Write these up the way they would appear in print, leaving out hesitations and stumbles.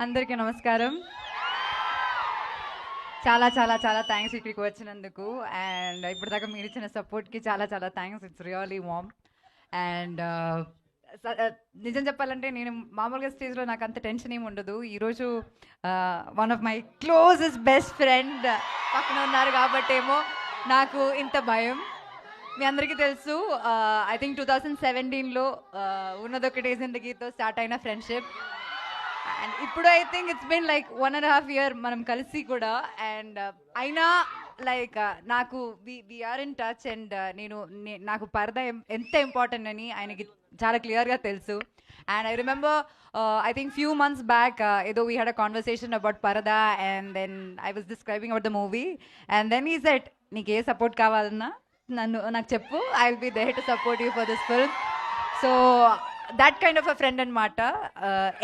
అందరికీ నమస్కారం. చాలా చాలా చాలా థ్యాంక్స్ ఇక్కడికి వచ్చినందుకు. అండ్ ఇప్పటిదాకా మీరు ఇచ్చిన సపోర్ట్‌కి చాలా చాలా thanks. It's really warm. And నిజం చెప్పాలంటే నేను మామూలుగా స్టేజ్‌లో నాకు అంత టెన్షన్ ఏమి ఉండదు. ఈరోజు one of my closest best friend పక్కన ఉన్నారు కాబట్టేమో నాకు ఇంత భయం. మీ అందరికీ తెలుసు ఐ థింక్ 2017లో ఉన్నదొకటే జిందగీతో స్టార్ట్ అయిన ఫ్రెండ్షిప్. అండ్ ఇప్పుడు I think it's been like 1.5 year మనం కలిసి కూడా. అండ్ అయినా లైక్ నాకు వీఆర్ ఇన్ టచ్. అండ్ నాకు పరద ఎంత ఇంపార్టెంట్ అని ఆయనకి చాలా క్లియర్గా తెలుసు. And I remember I think few months back ఏదో we had a conversation about Paradha. And then I was describing about the movie. And then ఈ సెట్ నీకు ఏ సపోర్ట్ కావాలన్నా నాకు చెప్పు, I will be there to support you for this film. So that kind of a friend anamata.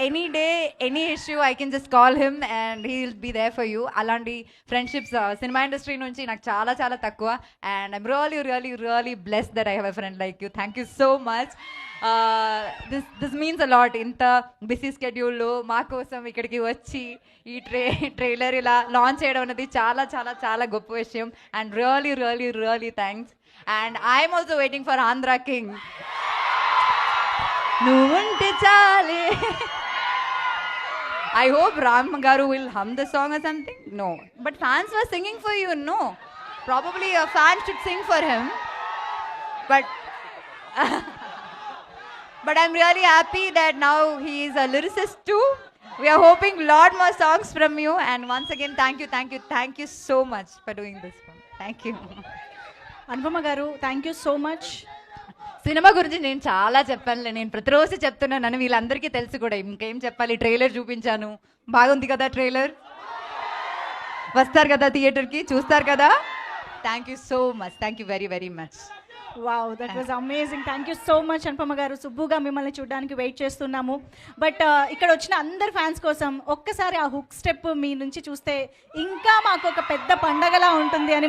Any day any issue I can just call him and he'll be there for you. Alanti friendships cinema industry nunchi నాకు చాలా చాలా తక్కువ. And I'm really really really blessed that I have a friend like you. Thank you so much. This means a lot. ఇంత busy స్కెడ్యూల్లో మా కోసం ఇక్కడికి వచ్చి ఈ ట్రైలర్ ఇలా లాంచ్ చేయడం అనేది చాలా చాలా చాలా గొప్ప విషయం. And really really really thanks. And I'm also waiting for Andhra king. నువ్వుంటే చాలే. I hope Ram Garu will hum the song or something. No, but fans were singing for you. No, probably a fan should sing for him. But but I'm really happy that now he is a lyricist too. We are hoping lot more songs from you. And once again, thank you so much for doing this film. Thank you. Anupama గారు, thank you so much. Cinema గురించి నేను చాలా చెప్పానులే. నేను ప్రతిరోజు చెప్తున్నాను, వీళ్ళందరికీ తెలుసు కూడా. ఇంకేం చెప్పాలి, ట్రైలర్ చూపించాను, బాగుంది కదా ట్రైలర్. వస్తారు కదా థియేటర్కి, చూస్తారు కదా. Thank you so much. Thank you very very much. Wow, that was amazing. Thank you so much Anupama గారు. సుబ్బుగా మిమ్మల్ని చూడడానికి వెయిట్ చేస్తున్నాము. బట్ ఇక్కడ వచ్చిన అందరు ఫ్యాన్స్ కోసం ఒక్కసారి ఆ హుక్ స్టెప్ మీ నుంచి చూస్తే ఇంకా మాకు ఒక పెద్ద పండగలా ఉంటుంది అని